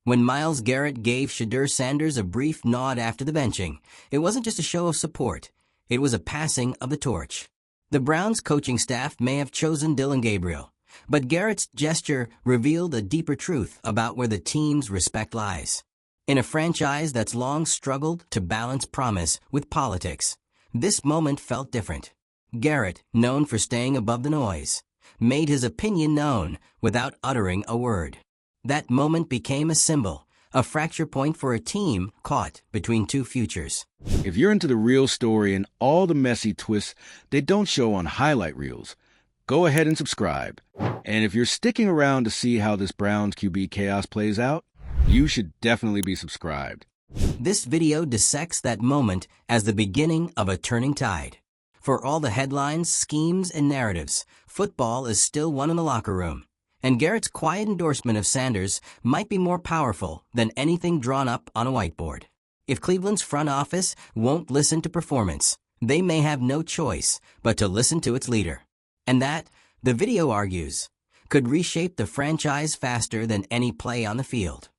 When Myles Garrett gave Shedeur Sanders a brief nod after the benching, it wasn't just a show of support, it was a passing of the torch. The Browns' coaching staff may have chosen Dillon Gabriel, but Garrett's gesture revealed a deeper truth about where the team's respect lies. In a franchise that's long struggled to balance promise with politics, this moment felt different. Garrett, known for staying above the noise, made his opinion known without uttering a word. That moment became a symbol, a fracture point for a team caught between two futures. If you're into the real story and all the messy twists they don't show on highlight reels, go ahead and subscribe. And if you're sticking around to see how this Browns QB chaos plays out, you should definitely be subscribed. This video dissects that moment as the beginning of a turning tide. For all the headlines, schemes, and narratives, football is still won in the locker room. And Garrett's quiet endorsement of Sanders might be more powerful than anything drawn up on a whiteboard. If Cleveland's front office won't listen to performance, they may have no choice but to listen to its leader. And that, the video argues, could reshape the franchise faster than any play on the field.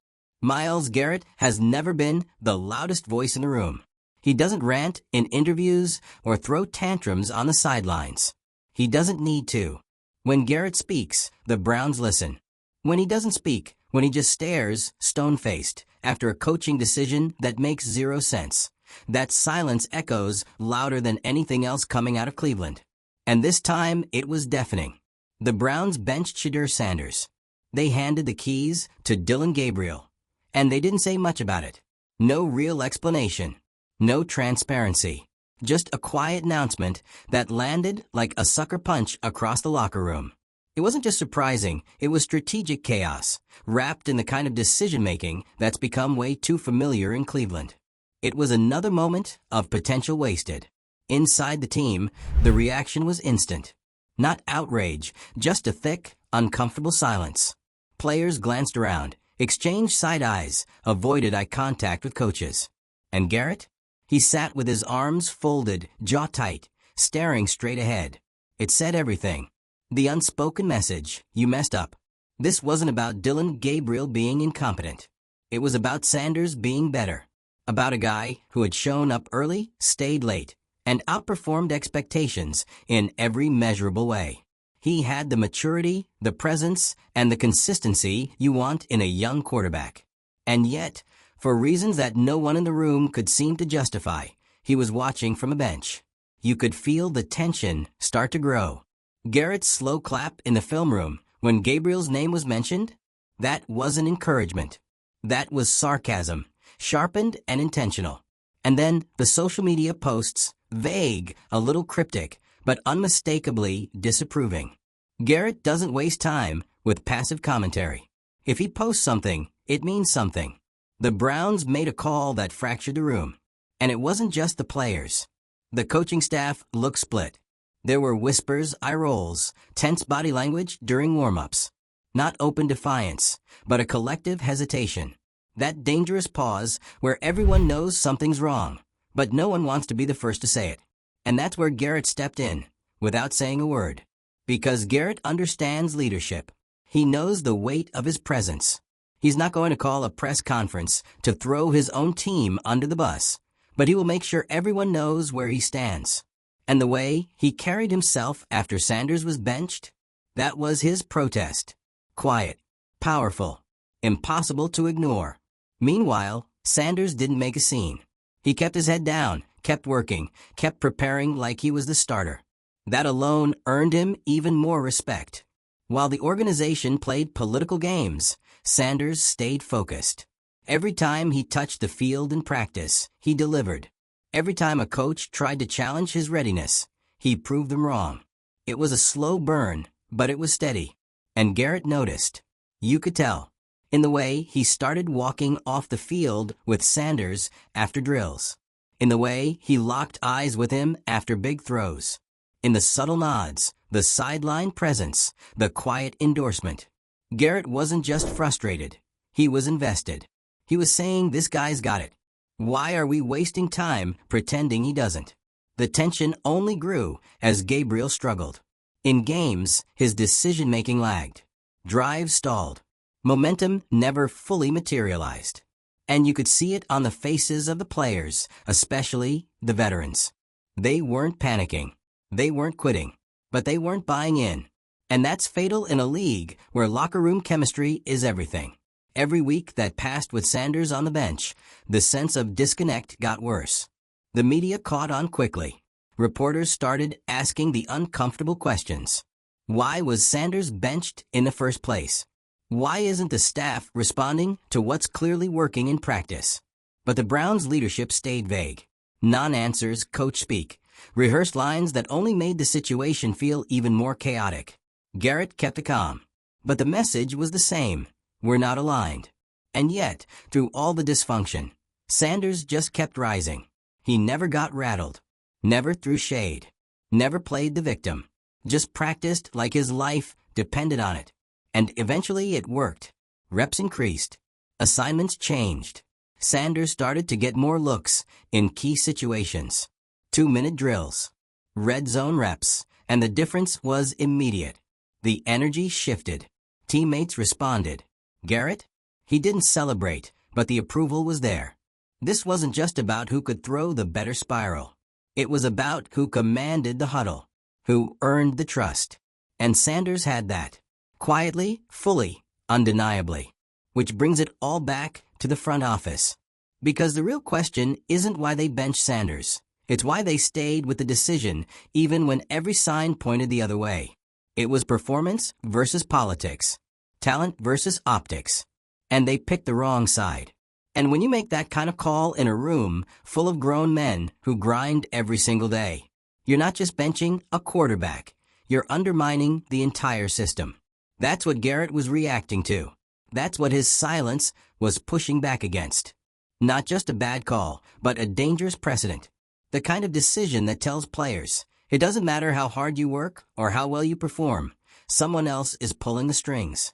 Myles Garrett has never been the loudest voice in the room. He doesn't rant in interviews or throw tantrums on the sidelines. He doesn't need to. When Garrett speaks, the Browns listen. When he doesn't speak, when he just stares, stone-faced, after a coaching decision that makes zero sense, that silence echoes louder than anything else coming out of Cleveland. And this time, it was deafening. The Browns benched Shedeur Sanders. They handed the keys to Dillon Gabriel. And they didn't say much about it. No real explanation. No transparency. Just a quiet announcement that landed like a sucker punch across the locker room. It wasn't just surprising, it was strategic chaos, wrapped in the kind of decision-making that's become way too familiar in Cleveland. It was another moment of potential wasted. Inside the team, the reaction was instant. Not outrage, just a thick, uncomfortable silence. Players glanced around, exchanged side eyes, avoided eye contact with coaches. And Garrett? He sat with his arms folded, jaw tight, staring straight ahead. It said everything. The unspoken message, you messed up. This wasn't about Dillon Gabriel being incompetent. It was about Sanders being better. About a guy who had shown up early, stayed late, and outperformed expectations in every measurable way. He had the maturity, the presence, and the consistency you want in a young quarterback. And yet, for reasons that no one in the room could seem to justify, he was watching from a bench. You could feel the tension start to grow. Garrett's slow clap in the film room when Gabriel's name was mentioned? That wasn't encouragement. That was sarcasm, sharpened and intentional. And then the social media posts, vague, a little cryptic, but unmistakably disapproving. Garrett doesn't waste time with passive commentary. If he posts something, it means something. The Browns made a call that fractured the room. And it wasn't just the players. The coaching staff looked split. There were whispers, eye rolls, tense body language during warm-ups. Not open defiance, but a collective hesitation. That dangerous pause where everyone knows something's wrong, but no one wants to be the first to say it. And that's where Garrett stepped in, without saying a word. Because Garrett understands leadership. He knows the weight of his presence. He's not going to call a press conference to throw his own team under the bus, but he will make sure everyone knows where he stands. And the way he carried himself after Sanders was benched, that was his protest. Quiet, powerful, impossible to ignore. Meanwhile, Sanders didn't make a scene. He kept his head down, kept working, kept preparing like he was the starter. That alone earned him even more respect. While the organization played political games, Sanders stayed focused. Every time he touched the field in practice, he delivered. Every time a coach tried to challenge his readiness, he proved them wrong. It was a slow burn, but it was steady. And Garrett noticed. You could tell. In the way he started walking off the field with Sanders after drills. In the way he locked eyes with him after big throws. In the subtle nods, the sideline presence, the quiet endorsement. Garrett wasn't just frustrated. He was invested. He was saying, this guy's got it. Why are we wasting time pretending he doesn't? The tension only grew as Gabriel struggled. In games, his decision-making lagged. Drives stalled. Momentum never fully materialized. And you could see it on the faces of the players, especially the veterans. They weren't panicking. They weren't quitting. But they weren't buying in. And that's fatal in a league where locker room chemistry is everything. Every week that passed with Sanders on the bench, the sense of disconnect got worse. The media caught on quickly. Reporters started asking the uncomfortable questions. Why was Sanders benched in the first place? Why isn't the staff responding to what's clearly working in practice? But the Browns' leadership stayed vague. Non-answers, coach speak. Rehearsed lines that only made the situation feel even more chaotic. Garrett kept the calm. But the message was the same. We're not aligned. And yet, through all the dysfunction, Sanders just kept rising. He never got rattled. Never threw shade. Never played the victim. Just practiced like his life depended on it. And eventually it worked. Reps increased. Assignments changed. Sanders started to get more looks in key situations. 2-minute drills. Red zone reps. And the difference was immediate. The energy shifted. Teammates responded. Garrett? He didn't celebrate, but the approval was there. This wasn't just about who could throw the better spiral. It was about who commanded the huddle, who earned the trust. And Sanders had that. Quietly, fully, undeniably. Which brings it all back to the front office. Because the real question isn't why they benched Sanders. It's why they stayed with the decision even when every sign pointed the other way. It was performance versus politics. Talent versus optics. And they picked the wrong side. And when you make that kind of call in a room full of grown men who grind every single day, you're not just benching a quarterback, you're undermining the entire system. That's what Garrett was reacting to. That's what his silence was pushing back against. Not just a bad call, but a dangerous precedent. The kind of decision that tells players, it doesn't matter how hard you work or how well you perform, someone else is pulling the strings.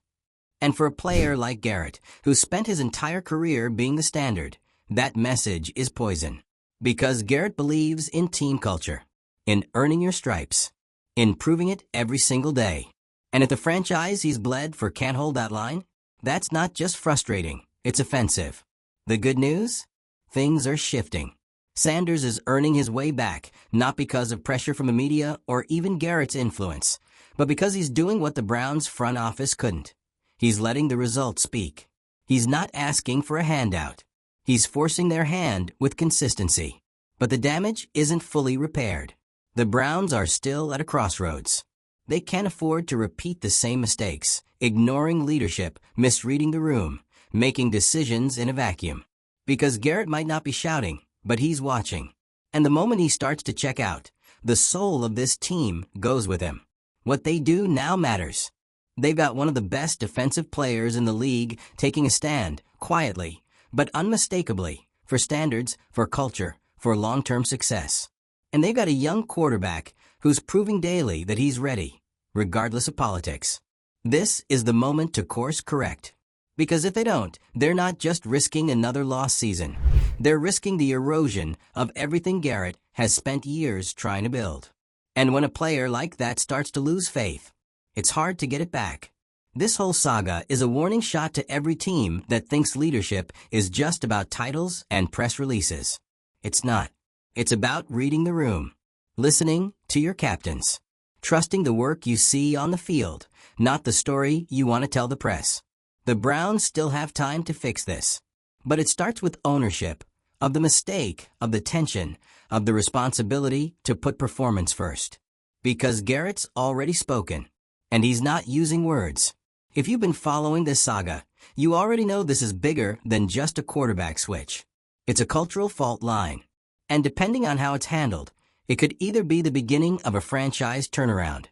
And for a player like Garrett, who spent his entire career being the standard, that message is poison. Because Garrett believes in team culture, in earning your stripes, in proving it every single day. And if the franchise he's bled for can't hold that line, that's not just frustrating, it's offensive. The good news? Things are shifting. Sanders is earning his way back, not because of pressure from the media or even Garrett's influence, but because he's doing what the Browns' front office couldn't. He's letting the results speak. He's not asking for a handout. He's forcing their hand with consistency. But the damage isn't fully repaired. The Browns are still at a crossroads. They can't afford to repeat the same mistakes, ignoring leadership, misreading the room, making decisions in a vacuum. Because Garrett might not be shouting, but he's watching. And the moment he starts to check out, the soul of this team goes with him. What they do now matters. They've got one of the best defensive players in the league taking a stand, quietly, but unmistakably, for standards, for culture, for long-term success. And they've got a young quarterback who's proving daily that he's ready, regardless of politics. This is the moment to course correct. Because if they don't, they're not just risking another lost season. They're risking the erosion of everything Garrett has spent years trying to build. And when a player like that starts to lose faith, it's hard to get it back. This whole saga is a warning shot to every team that thinks leadership is just about titles and press releases. It's not. It's about reading the room, listening to your captains, trusting the work you see on the field, not the story you want to tell the press. The Browns still have time to fix this. But it starts with ownership, of the mistake, of the tension, of the responsibility to put performance first. Because Garrett's already spoken. And he's not using words. If you've been following this saga, you already know this is bigger than just a quarterback switch. It's a cultural fault line. And depending on how it's handled, it could either be the beginning of a franchise turnaround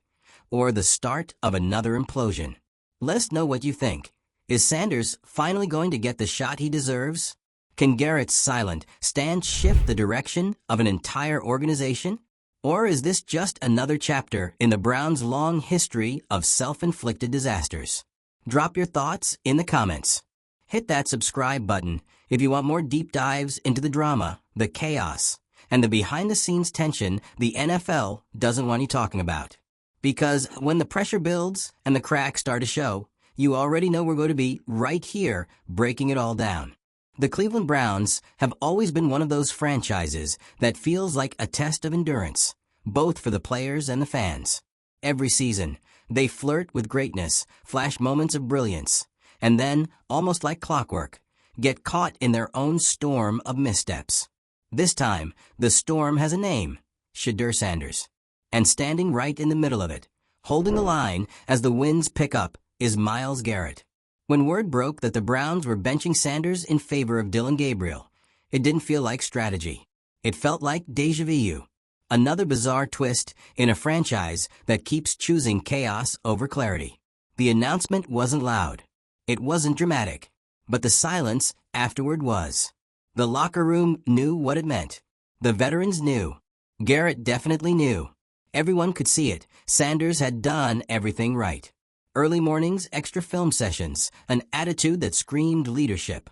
or the start of another implosion. Let us know what you think. Is Sanders finally going to get the shot he deserves? Can Garrett's silent stand shift the direction of an entire organization? Or is this just another chapter in the Browns' long history of self-inflicted disasters? Drop your thoughts in the comments. Hit that subscribe button if you want more deep dives into the drama, the chaos, and the behind-the-scenes tension the NFL doesn't want you talking about. Because when the pressure builds and the cracks start to show, You already know we're going to be right here breaking it all down. The Cleveland Browns have always been one of those franchises that feels like a test of endurance, both for the players and the fans. Every season, they flirt with greatness, flash moments of brilliance, and then, almost like clockwork, get caught in their own storm of missteps. This time, the storm has a name, Shedeur Sanders. And standing right in the middle of it, holding the line as the winds pick up, is Myles Garrett. When word broke that the Browns were benching Sanders in favor of Gabriel, it didn't feel like strategy. It felt like déjà vu. Another bizarre twist in a franchise that keeps choosing chaos over clarity. The announcement wasn't loud. It wasn't dramatic. But the silence afterward was. The locker room knew what it meant. The veterans knew. Garrett definitely knew. Everyone could see it. Sanders had done everything right. Early mornings, extra film sessions, an attitude that screamed leadership.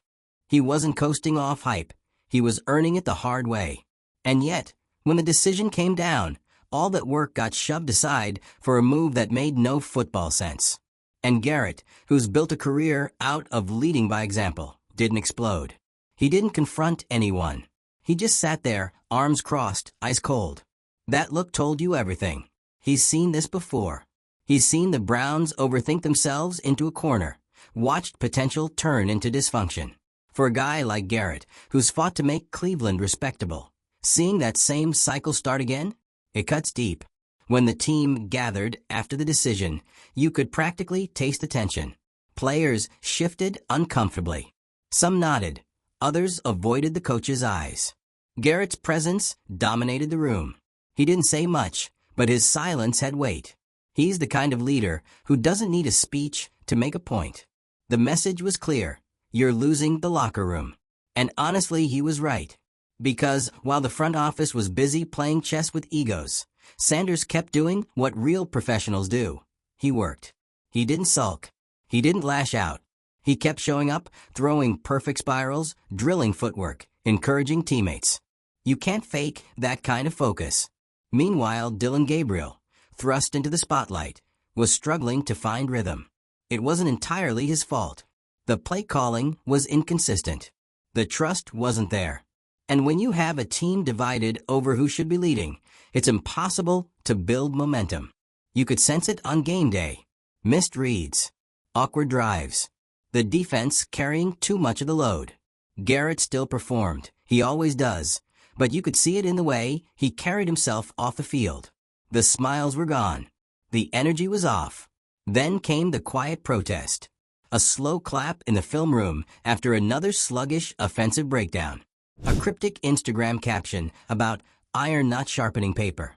He wasn't coasting off hype. He was earning it the hard way. And yet, when the decision came down, all that work got shoved aside for a move that made no football sense. And Garrett, who's built a career out of leading by example, didn't explode. He didn't confront anyone. He just sat there, arms crossed, ice cold. That look told you everything. He's seen this before. He's seen the Browns overthink themselves into a corner, watched potential turn into dysfunction. For a guy like Garrett, who's fought to make Cleveland respectable, seeing that same cycle start again, it cuts deep. When the team gathered after the decision, you could practically taste the tension. Players shifted uncomfortably. Some nodded. Others avoided the coach's eyes. Garrett's presence dominated the room. He didn't say much, but his silence had weight. He's the kind of leader who doesn't need a speech to make a point. The message was clear. You're losing the locker room. And honestly, he was right. Because while the front office was busy playing chess with egos, Sanders kept doing what real professionals do. He worked. He didn't sulk. He didn't lash out. He kept showing up, throwing perfect spirals, drilling footwork, encouraging teammates. You can't fake that kind of focus. Meanwhile, Gabriel, thrust into the spotlight, was struggling to find rhythm. It wasn't entirely his fault. The play calling was inconsistent. The trust wasn't there. And when you have a team divided over who should be leading, it's impossible to build momentum. You could sense it on game day. Missed reads. Awkward drives. The defense carrying too much of the load. Garrett still performed. He always does. But you could see it in the way he carried himself off the field. The smiles were gone. The energy was off. Then came the quiet protest. A slow clap in the film room after another sluggish offensive breakdown. A cryptic Instagram caption about iron not sharpening paper.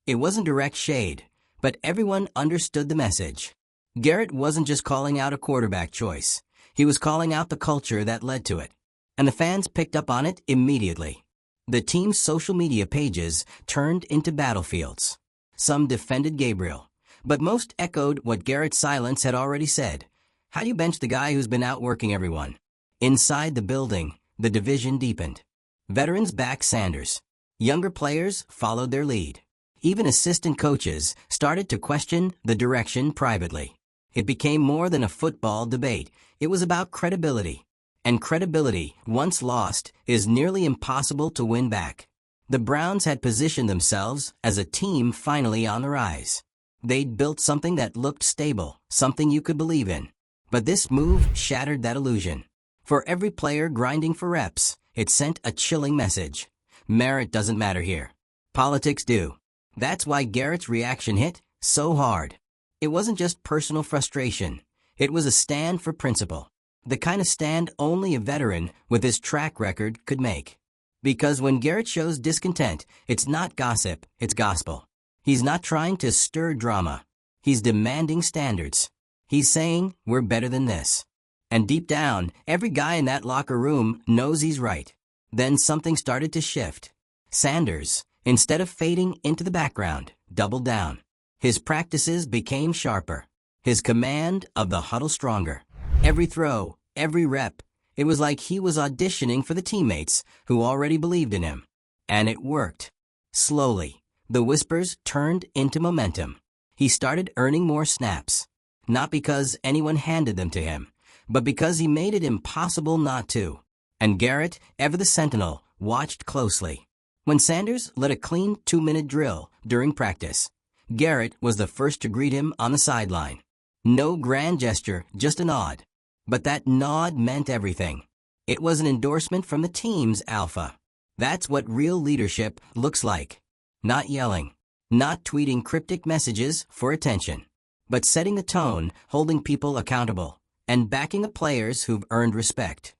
It wasn't direct shade, but everyone understood the message. Garrett wasn't just calling out a quarterback choice. He was calling out the culture that led to it. And the fans picked up on it immediately. The team's social media pages turned into battlefields. Some defended Gabriel, but most echoed what Garrett's silence had already said. How do you bench the guy who's been outworking everyone? Inside the building, the division deepened. Veterans backed Sanders. Younger players followed their lead. Even assistant coaches started to question the direction privately. It became more than a football debate. It was about credibility. And credibility, once lost, is nearly impossible to win back. The Browns had positioned themselves as a team finally on the rise. They'd built something that looked stable, something you could believe in. But this move shattered that illusion. For every player grinding for reps, it sent a chilling message. Merit doesn't matter here. Politics do. That's why Garrett's reaction hit so hard. It wasn't just personal frustration. It was a stand for principle. The kind of stand only a veteran with his track record could make. Because when Garrett shows discontent, it's not gossip, it's gospel. He's not trying to stir drama. He's demanding standards. He's saying, we're better than this. And deep down, every guy in that locker room knows he's right. Then something started to shift. Sanders, instead of fading into the background, doubled down. His practices became sharper. His command of the huddle stronger. Every throw, every rep, it was like he was auditioning for the teammates who already believed in him. And it worked. Slowly, the whispers turned into momentum. He started earning more snaps. not because anyone handed them to him, but because he made it impossible not to. And Garrett, ever the sentinel, watched closely. When Sanders led a clean 2-minute drill during practice, Garrett was the first to greet him on the sideline. No grand gesture, just a nod. But that nod meant everything. It was an endorsement from the team's alpha. That's what real leadership looks like. Not yelling, not tweeting cryptic messages for attention, but setting the tone, holding people accountable, and backing the players who've earned respect.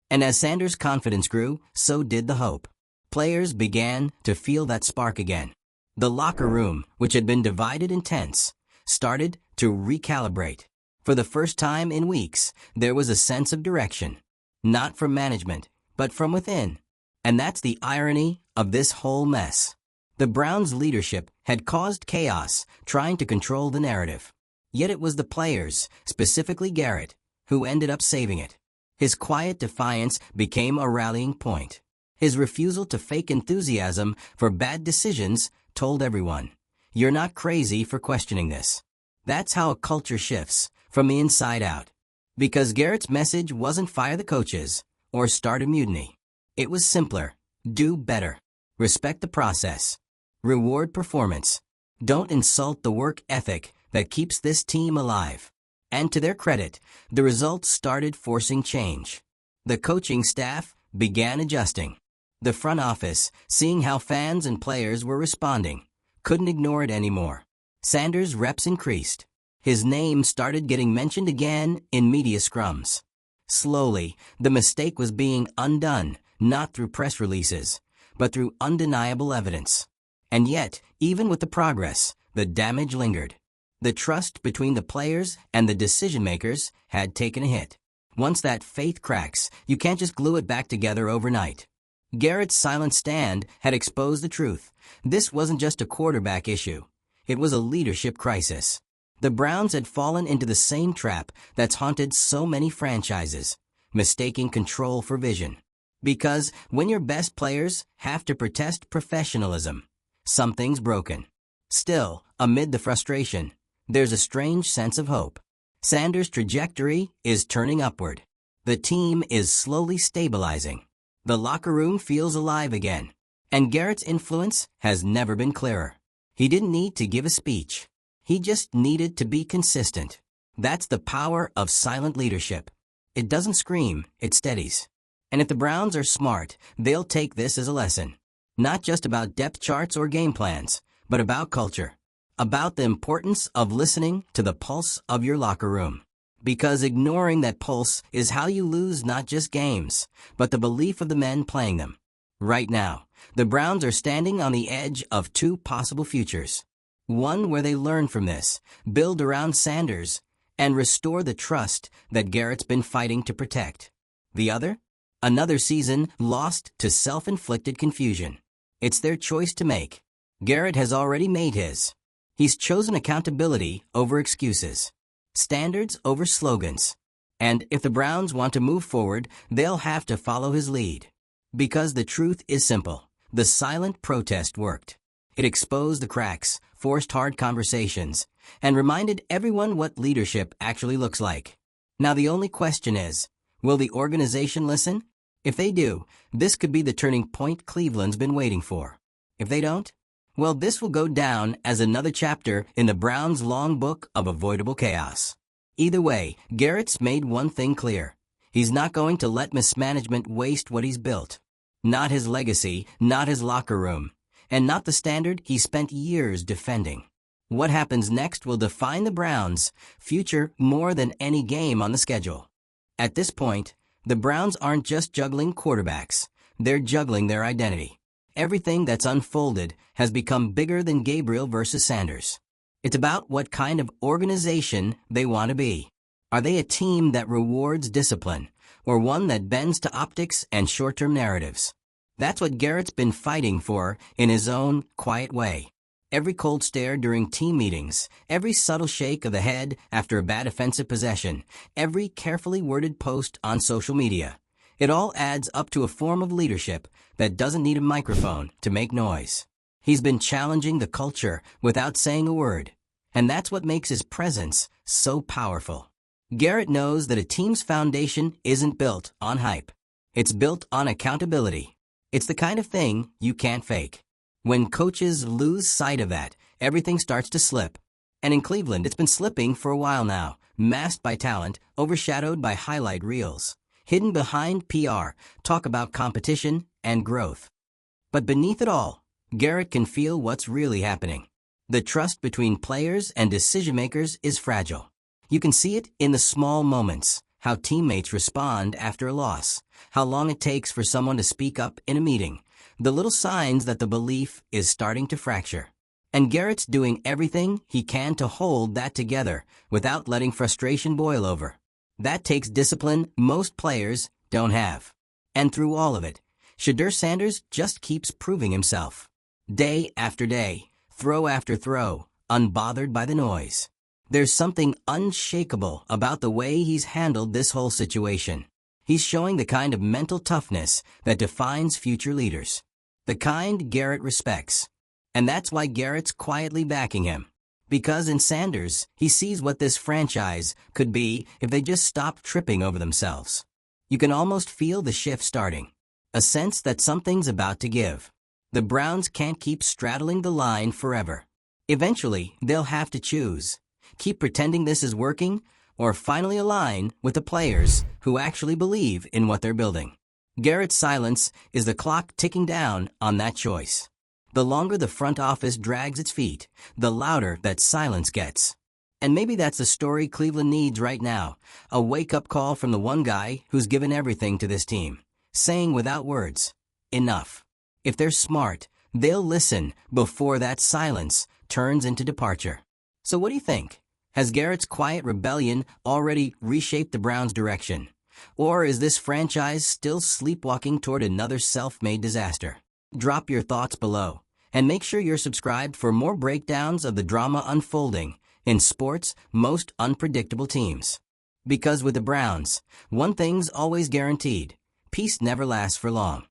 And as Sanders' confidence grew, so did the hope. Players began to feel that spark again. The locker room, which had been divided and tense, started to recalibrate. For the first time in weeks, there was a sense of direction. Not from management, but from within. And that's the irony of this whole mess. The Browns' leadership had caused chaos, trying to control the narrative. Yet it was the players, specifically Garrett, who ended up saving it. His quiet defiance became a rallying point. His refusal to fake enthusiasm for bad decisions told everyone, "You're not crazy for questioning this." That's how a culture shifts, from the inside out. Because Garrett's message wasn't fire the coaches or start a mutiny. It was simpler: do better. Respect the process. Reward performance. Don't insult the work ethic that keeps this team alive. And to their credit, the results started forcing change. The coaching staff began adjusting. The front office, seeing how fans and players were responding, couldn't ignore it anymore. Sanders' reps increased. His name started getting mentioned again in media scrums. Slowly, the mistake was being undone, not through press releases, but through undeniable evidence. And yet, even with the progress, the damage lingered. The trust between the players and the decision-makers had taken a hit. Once that faith cracks, you can't just glue it back together overnight. Garrett's silent stand had exposed the truth. This wasn't just a quarterback issue. It was a leadership crisis. The Browns had fallen into the same trap that's haunted so many franchises, mistaking control for vision. Because when your best players have to protest professionalism, something's broken. Still, amid the frustration, there's a strange sense of hope. Sanders' trajectory is turning upward. The team is slowly stabilizing. The locker room feels alive again. And Garrett's influence has never been clearer. He didn't need to give a speech. He just needed to be consistent. That's the power of silent leadership. It doesn't scream, it steadies. And if the Browns are smart, they'll take this as a lesson. Not just about depth charts or game plans, but about culture. About the importance of listening to the pulse of your locker room. Because ignoring that pulse is how you lose not just games, but the belief of the men playing them. Right now, the Browns are standing on the edge of two possible futures. One where they learn from this, build around Sanders, and restore the trust that Garrett's been fighting to protect. The other? Another season lost to self-inflicted confusion. It's their choice to make. Garrett has already made his. He's chosen accountability over excuses, standards over slogans. And if the Browns want to move forward, they'll have to follow his lead. Because the truth is simple. The silent protest worked. It exposed the cracks, forced hard conversations, and reminded everyone what leadership actually looks like. Now the only question is, will the organization listen? If they do, this could be the turning point Cleveland's been waiting for. If they don't, well, this will go down as another chapter in the Browns' long book of avoidable chaos. Either way, Garrett's made one thing clear. He's not going to let mismanagement waste what he's built. Not his legacy, not his locker room, and not the standard he spent years defending. What happens next will define the Browns' future more than any game on the schedule. At this point, the Browns aren't just juggling quarterbacks. They're juggling their identity. Everything that's unfolded has become bigger than Gabriel versus Sanders. It's about what kind of organization they want to be. Are they a team that rewards discipline, or one that bends to optics and short-term narratives? That's what Garrett's been fighting for in his own quiet way. Every cold stare during team meetings, every subtle shake of the head after a bad offensive possession, every carefully worded post on social media. It all adds up to a form of leadership that doesn't need a microphone to make noise. He's been challenging the culture without saying a word. And that's what makes his presence so powerful. Garrett knows that a team's foundation isn't built on hype. It's built on accountability. It's the kind of thing you can't fake. When coaches lose sight of that, everything starts to slip. And in Cleveland, it's been slipping for a while now, masked by talent, overshadowed by highlight reels, hidden behind PR, talk about competition and growth. But beneath it all, Garrett can feel what's really happening. The trust between players and decision-makers is fragile. You can see it in the small moments, how teammates respond after a loss, how long it takes for someone to speak up in a meeting, the little signs that the belief is starting to fracture. And Garrett's doing everything he can to hold that together without letting frustration boil over. That takes discipline most players don't have. And through all of it, Shedeur Sanders just keeps proving himself. Day after day, throw after throw, unbothered by the noise. There's something unshakable about the way he's handled this whole situation. He's showing the kind of mental toughness that defines future leaders. The kind Garrett respects. And that's why Garrett's quietly backing him. Because in Sanders, he sees what this franchise could be if they just stopped tripping over themselves. You can almost feel the shift starting. A sense that something's about to give. The Browns can't keep straddling the line forever. Eventually, they'll have to choose. Keep pretending this is working, or finally align with the players who actually believe in what they're building. Garrett's silence is the clock ticking down on that choice. The longer the front office drags its feet, the louder that silence gets. And maybe that's the story Cleveland needs right now, a wake-up call from the one guy who's given everything to this team, saying without words, enough. If they're smart, they'll listen before that silence turns into departure. So what do you think? Has Garrett's quiet rebellion already reshaped the Browns' direction? Or is this franchise still sleepwalking toward another self-made disaster? Drop your thoughts below, and make sure you're subscribed for more breakdowns of the drama unfolding in sports' most unpredictable teams. Because with the Browns, one thing's always guaranteed: peace never lasts for long.